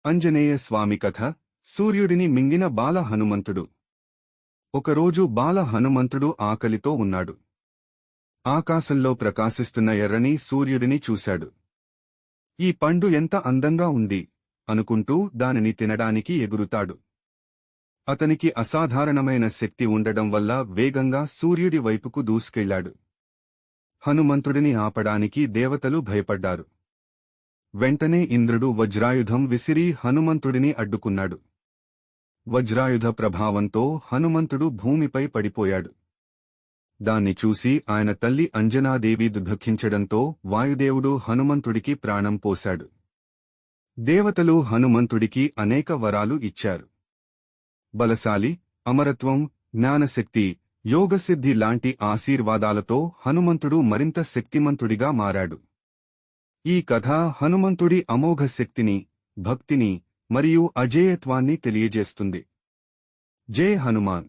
అంజనేయ స్వామి కథ. సూర్యుడిని మింగిన బాల హనుమంతుడు. ఒకరోజు బాల హనుమంతుడు ఆకలితో ఉన్నాడు. ఆకాశంలో ప్రకాశిస్తున్న ఎర్రని సూర్యుడిని చూశాడు. ఈ పండు ఎంత అందంగా ఉంది అనుకుంటూ దానిని తినడానికి ఎగురుతాడు. అతనికి అసాధారణమైన శక్తి ఉండడం వల్ల వేగంగా సూర్యుడి వైపుకు దూసుకెళ్లాడు. హనుమంతుడిని ఆపడానికి దేవతలు భయపడ్డారు. వెంటనే ఇంద్రుడు వజ్రాయుధం విసిరి హనుమంతుడిని అడ్డుకున్నాడు. వజ్రాయుధ ప్రభావంతో హనుమంతుడు భూమిపై పడిపోయాడు. దాన్ని చూసి ఆయన తల్లి అంజనాదేవి దుఃఖించడంతో వాయుదేవుడు హనుమంతుడికి ప్రాణం పోశాడు. దేవతలు హనుమంతుడికి అనేక వరాలు ఇచ్చారు. బలశాలి, అమరత్వం, జ్ఞానశక్తి, యోగసిద్ధి లాంటి ఆశీర్వాదాలతో హనుమంతుడు మరింత శక్తిమంతుడిగా మారాడు. ఈ కథ హనుమంతుడి అమోఘ శక్తిని, భక్తిని మరియు అజేయత్వాన్ని తెలియజేస్తుంది. జై హనుమాన్.